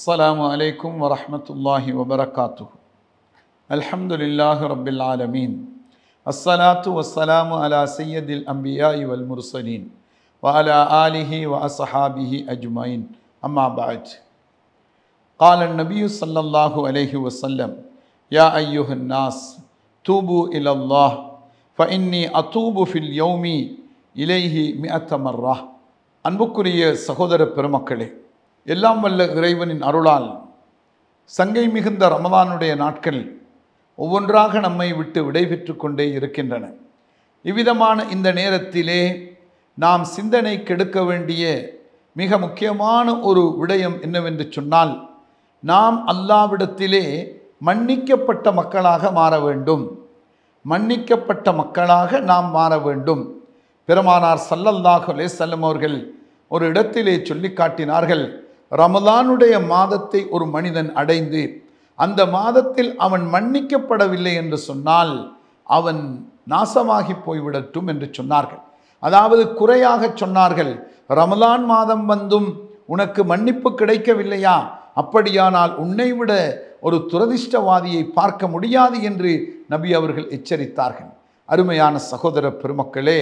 السلام عليكم ورحمة الله وبركاته. الحمد لله رب العالمين. الصلاة والسلام على سيد الأنبياء والمرسلين وعلى آله وأصحابه أجمعين. أما بعد. قال النبي صلى الله عليه وسلم: يا أيها الناس توبوا إلى الله فإني أتوب في اليوم إليه 100 مرة. அன்புக்குரிய சகோதர பெருமக்களே, எல்லாம் வல்ல இறைவனின் அருளால் சங்கை மிகுந்த ரமதானுடைய நாட்கள் ஒவ்வொன்றாக நம்மை விட்டு விடைபெற்று கொண்டே இருக்கின்றன. இவ்விதமான இந்த நேரத்திலே நாம் சிந்தனை கெடுக்க வேண்டிய மிக முக்கியமான ஒரு விடயம் என்னவென்று சொன்னால், நாம் அல்லாஹ்விடத்திலே மன்னிக்கப்பட்ட மக்களாக மாற வேண்டும். மன்னிக்கப்பட்ட மக்களாக நாம் மாற வேண்டும். பெருமானார் ஸல்லல்லாஹு அலைஹி வஸல்லம் அவர்கள் ஒரு இடத்திலே சொல்லி காட்டினார்கள், ரமலானுடைய மாதத்தை ஒரு மனிதன் அடைந்து அந்த மாதத்தில் அவன் மன்னிக்கப்படவில்லை என்று சொன்னால் அவன் நாசமாகி போய்விடட்டும் என்று சொன்னார்கள். அதாவது குறையாக சொன்னார்கள், ரமலான் மாதம் வந்தும் உனக்கு மன்னிப்பு கிடைக்கவில்லையா, அப்படியானால் உன்னை விட ஒரு துரதிஷ்டவாதியை பார்க்க முடியாது என்று நபி அவர்கள் எச்சரித்தார்கள். அருமையான சகோதர பெருமக்களே,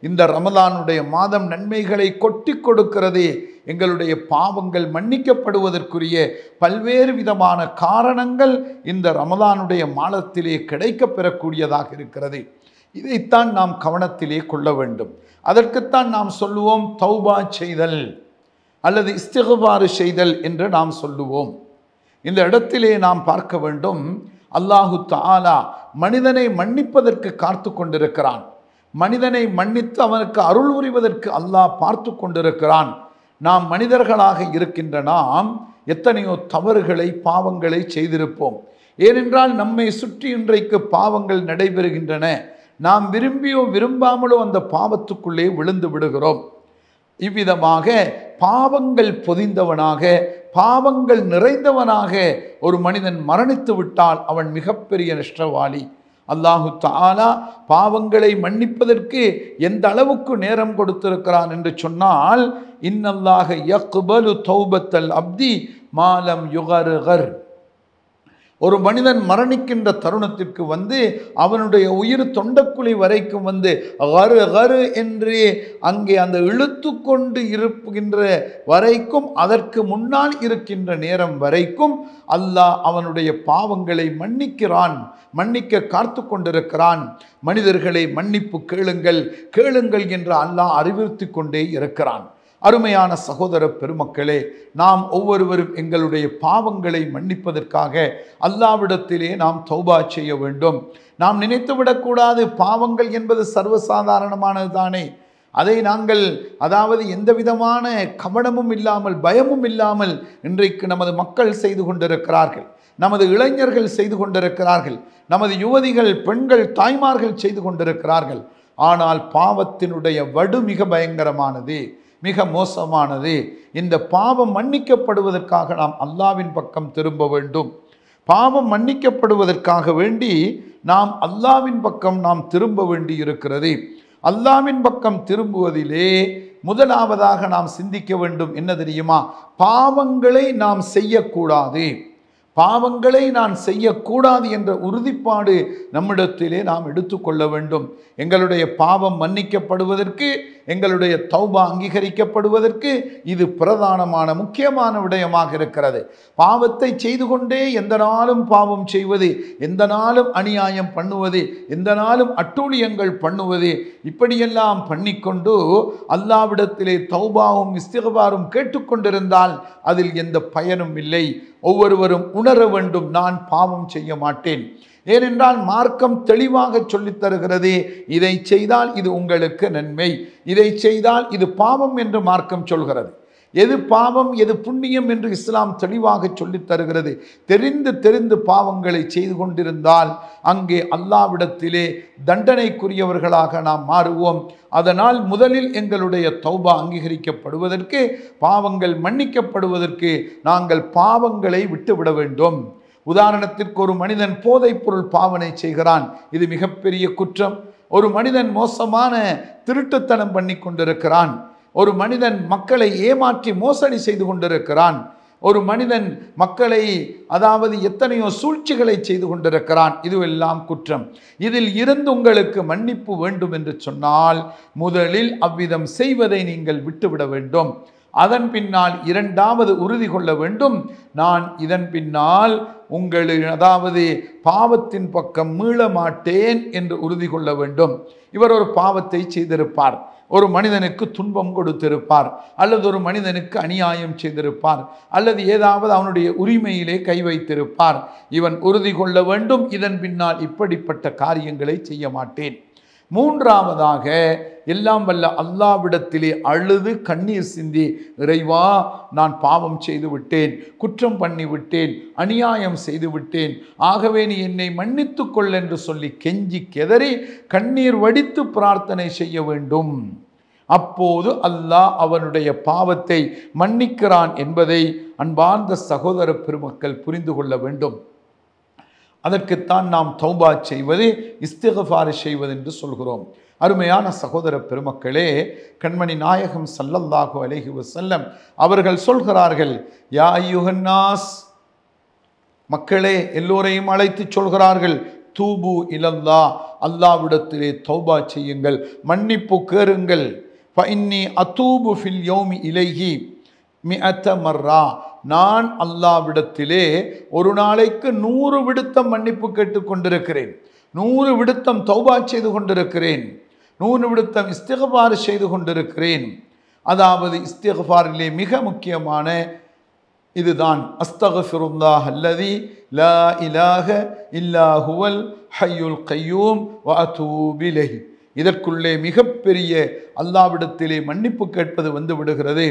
இந்த ரமலானுடைய மாதம் நன்மைகளை கொட்டி கொடுக்கிறதே. எங்களுடைய பாவங்கள் மன்னிக்கப்படுவதற்குரிய பல்வேறு விதமான காரணங்கள் இந்த ரமலானுடைய மாதத்திலே கிடைக்க பெறக்கூடியதாக இருக்கிறது. இதைத்தான் நாம் கவனத்திலே கொள்ள வேண்டும். அதற்குத்தான் நாம் சொல்லுவோம் தௌபா செய்தல் அல்லது இஸ்திக்பார் செய்தல் என்று நாம் சொல்லுவோம். இந்த இடத்திலே நாம் பார்க்க வேண்டும், அல்லாஹு தஆலா மனிதனை மன்னிப்பதற்கு காத்து கொண்டிருக்கிறான். மனிதனை மன்னித்து அவனுக்கு அருள் புரிவதற்கு அல்லாஹ் பார்த்து கொண்டிருக்கிறான். நாம் மனிதர்களாக இருக்கின்ற நாம் எத்தனையோ தவறுகளை பாவங்களை செய்திருப்போம். ஏனென்றால் நம்மை சுற்றி இன்றைக்கு பாவங்கள் நடைபெறுகின்றன. நாம் விரும்பியோ விரும்பாமலோ அந்த பாவத்துக்குள்ளே விழுந்து விடுகிறோம். இவ்விதமாக பாவங்கள் பொதிந்தவனாக, பாவங்கள் நிறைந்தவனாக ஒரு மனிதன் மரணித்து விட்டால் அவன் மிகப்பெரிய நஷ்டவாளி. அல்லாஹு தஆலா பாவங்களை மன்னிப்பதற்கு எந்த அளவுக்கு நேரம் கொடுத்திருக்கிறான் என்று சொன்னால், இன்னல்லாஹ யக்பலு தௌபத்தல் அப்தி மாலம் யுகர்கர். ஒரு மனிதன் மரணிக்கின்ற தருணத்திற்கு வந்து அவனுடைய உயிர் தொண்டக்குழி வரைக்கும் வந்து கரு கரு என்று அங்கே அந்த இழுத்து கொண்டு இருக்கின்ற வரைக்கும், அதற்கு முன்னால் இருக்கின்ற நேரம் வரைக்கும் அல்லாஹ் அவனுடைய பாவங்களை மன்னிக்கிறான், மன்னிக்க காத்து கொண்டிருக்கிறான். மனிதர்களை மன்னிப்பு கேளுங்கள் கேளுங்கள் என்று அல்லாஹ் அறிவுறுத்தி கொண்டே இருக்கிறான். அருமையான சகோதர பெருமக்களே, நாம் ஒவ்வொருவரும் எங்களுடைய பாவங்களை மன்னிப்பதற்காக அல்லாஹ்விடத்திலே நாம் தௌபா செய்ய வேண்டும். நாம் நினைத்துவிடக்கூடாது பாவங்கள் என்பது சர்வசாதாரணமானது தானே, அதை நாங்கள் அதாவது எந்த விதமான கவனமும் இல்லாமல் பயமும் இல்லாமல் இன்றைக்கு நமது மக்கள் செய்து கொண்டிருக்கிறார்கள், நமது இளைஞர்கள் செய்து கொண்டிருக்கிறார்கள், நமது யுவதிகள் பெண்கள் தாய்மார்கள் செய்து கொண்டிருக்கிறார்கள். ஆனால் பாவத்தினுடைய வடு மிக பயங்கரமானது, மிக மோசமானது. இந்த பாவம் மன்னிக்கப்படுவதற்காக நாம் அல்லாஹ்வின் பக்கம் திரும்ப வேண்டும். பாவம் மன்னிக்கப்படுவதற்காக வேண்டி நாம் அல்லாஹ்வின் பக்கம் நாம் திரும்ப வேண்டி இருக்கிறது. அல்லாஹ்வின் பக்கம் திரும்புவதிலே முதலாவதாக நாம் சிந்திக்க வேண்டும் என்ன தெரியுமா? பாவங்களை நாம் செய்யக்கூடாது, பாவங்களை நான் செய்யக்கூடாது என்ற உறுதிப்பாடு நம்மிடத்திலே நாம் எடுத்துக்கொள்ள வேண்டும். எங்களுடைய பாவம் மன்னிக்கப்படுவதற்கு, எங்களுடைய தௌபா அங்கீகரிக்கப்படுவதற்கு இது பிரதானமான முக்கியமான விடயமாக இருக்கிறது. பாவத்தை செய்து கொண்டே எந்த நாளும் பாவம் செய்வது, எந்த நாளும் அநியாயம் பண்ணுவது, எந்த நாளும் அட்டூழியங்கள் பண்ணுவது, இப்படியெல்லாம் பண்ணிக்கொண்டு அல்லாஹ்விடத்திலே தௌபாவும் இஸ்திக்பாரும் கேட்டுக்கொண்டிருந்தால் அதில் எந்த பயனும் இல்லை. ஒவ்வொருவரும் உணர வேண்டும், நான் பாவம் செய்ய மாட்டேன். ஏனென்றால் மார்க்கம் தெளிவாக சொல்லித் தருகிறது, இதை செய்தால் இது உங்களுக்கு நன்மை, இதை செய்தால் இது பாவம் என்று மார்க்கம் சொல்கிறது. எது பாவம் எது புண்ணியம் என்று இஸ்லாம் தெளிவாக சொல்லித் தருகிறது. தெரிந்து பாவங்களை செய்து கொண்டிருந்தால் அங்கே அல்லாஹ்விடத்திலே தண்டனைக்குரியவர்களாக நாம் மாறுவோம். அதனால் முதலில் எங்களுடைய தௌபா அங்கீகரிக்கப்படுவதற்கு, பாவங்கள் மன்னிக்கப்படுவதற்கு நாங்கள் பாவங்களை விட்டுவிட வேண்டும். உதாரணத்திற்கு, ஒரு மனிதன் போதைப் பொருள் பாவனை செய்கிறான், இது மிகப்பெரிய குற்றம். ஒரு மனிதன் மோசமான திருட்டுத்தனம் பண்ணி கொண்டிருக்கிறான், ஒரு மனிதன் மக்களை ஏமாற்றி மோசடி செய்து கொண்டிருக்கிறான். ஒரு மனிதன் மக்களை அதாவது எத்தனையோ சூழ்ச்சிகளை செய்து கொண்டிருக்கிறான், இதுவெல்லாம் குற்றம். இதில் இருந்து உங்களுக்கு மன்னிப்பு வேண்டும் என்று சொன்னால் முதலில் அவ்விதம் செய்வதை நீங்கள் விட்டுவிட வேண்டும். அதன் பின்னால் இரண்டாவது உறுதி கொள்ள வேண்டும், நான் இதன் பின்னால் அதாவது பாவத்தின் பக்கம் மீள மாட்டேன் என்று உறுதி கொள்ள வேண்டும். இவர் ஒரு பாவத்தை செய்திருப்பார், ஒரு மனிதனுக்கு துன்பம் கொடுத்திருப்பார், அல்லது ஒரு மனிதனுக்கு அநியாயம் செய்திருப்பார், அல்லது ஏதாவது அவனுடைய உரிமையிலே கை வைத்திருப்பார். இவன் உறுதி கொள்ள வேண்டும், இதன் பின்னால் இப்படிப்பட்ட காரியங்களை செய்ய மாட்டேன். மூன்றாவதாக எல்லாம் வல்ல அல்லாஹ்விடத்திலே அழுது கண்ணீர் சிந்தி, இறைவா நான் பாவம் செய்து விட்டேன், குற்றம் பண்ணி விட்டேன், அநியாயம் செய்து விட்டேன், ஆகவே நீ என்னை மன்னித்து கொள் என்று சொல்லி கெஞ்சி கெதறி கண்ணீர் வடித்து பிரார்த்தனை செய்ய வேண்டும். அப்போது அல்லாஹ் அவனுடைய பாவத்தை மன்னிக்கிறான் என்பதை அன்பார்ந்த சகோதர பெருமக்கள் புரிந்து கொள்ள வேண்டும். அதற்குத்தான் நாம் தௌபா செய்வது, இஸ்திக்ஃபார் செய்வது என்று சொல்கிறோம். அருமையான சகோதர பெருமக்களே, கண்மணி நாயகம் ஸல்லல்லாஹு அலைஹி வஸல்லம் அவர்கள் சொல்கிறார்கள், யா அய்யுஹன்னாஸ், மக்களே எல்லோரையும் அழைத்து சொல்கிறார்கள், தூபு இலல்லாஹ், அல்லாஹ்விடத்திலே தௌபா செய்யுங்கள், மன்னிப்பு கேளுங்கள். ஃபஇன்னி அதூபு ஃபில் யௌமி இலைஹி மிஅத மர்ரா, நான் அல்லாஹ்விடத்திலே ஒரு நாளைக்கு 100 விடுத்தம் மன்னிப்பு கேட்டுக்கொண்டிருக்கிறேன், 100 விடுத்தம் தௌபா செய்து கொண்டிருக்கிறேன், 100 விடுத்தம் இஸ்திக்ஃபார் செய்து கொண்டிருக்கிறேன். அதாவது இஸ்திக்ஃபாரிலே மிக முக்கியமான இதுதான், அஸ்தக்ஃபிருல்லாஹ் அல்லதி லா இலாஹ இல்லா ஹுவல் ஹய்யுல் கய்யூம் வ அதூபு இலைஹி. இதற்குள்ளே மிகப்பெரிய அல்லாஹ்விடத்திலே மன்னிப்பு கேட்பது வந்து விடுகிறது.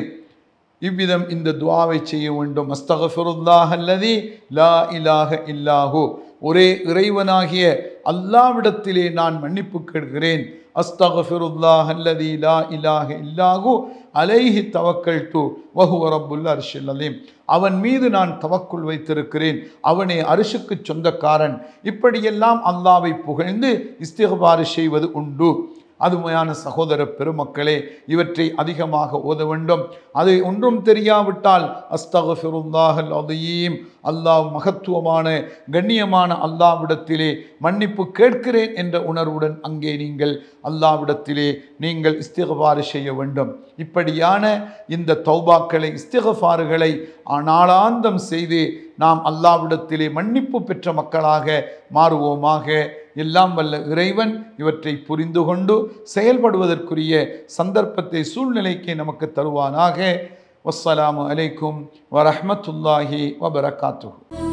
இவ்விதம் இந்த துஆவை செய்ய வேண்டும். அஸ்தக்ஃபிருல்லாஹ் அல்லதி லா இலாஹ இல்லாஹு, ஒரே இறைவனாகிய அல்லாஹ்விடத்திலே நான் மன்னிப்பு கேட்கிறேன். அஸ்தக்ஃபிருல்லாஹ் அல்லதி லா இலாஹ இல்லாஹு அலைஹி தவக்கல்து வஹுவ ரப்புல் அர்ஷில் அலீம், அவன் மீது நான் தவக்குல் வைத்திருக்கிறேன், அவனே அரிசுக்கு சொந்தக்காரன். இப்படியெல்லாம் அல்லாஹ்வை புகழ்ந்து இஸ்திக்ஃபார் செய்வது உண்டு. அதுமையான சகோதர பெருமக்களே, இவற்றை அதிகமாக ஓத வேண்டும். அது ஒன்றும் தெரியாவிட்டால் அஸ்தக்ஃபிருல்லாஹல் அலீம், அல்லாஹ் மகத்துவமான கண்ணியமான அல்லாஹ்விடத்திலே மன்னிப்பு கேட்கிறேன் என்ற உணர்வுடன் அங்கே நீங்கள் அல்லாஹ்விடத்திலே நீங்கள் இஸ்திக்ஃபார் செய்ய வேண்டும். இப்படியான இந்த தௌபாக்களை இஸ்திக்ஃபார்களை நாளாந்தம் செய்து நாம் அல்லாஹ்விடத்திலே மன்னிப்பு பெற்ற மக்களாக மாறுவோமாக. எல்லாம் வல்ல இறைவன் இவற்றை புரிந்து கொண்டு செயல்படுவதற்குரிய சந்தர்ப்பத்தை சூழ்நிலைக்கு நமக்கு தருவானாக. வஸ்ஸலாமு அலைக்கும் வரஹ்மத்துல்லாஹி வபரகாத்துஹு.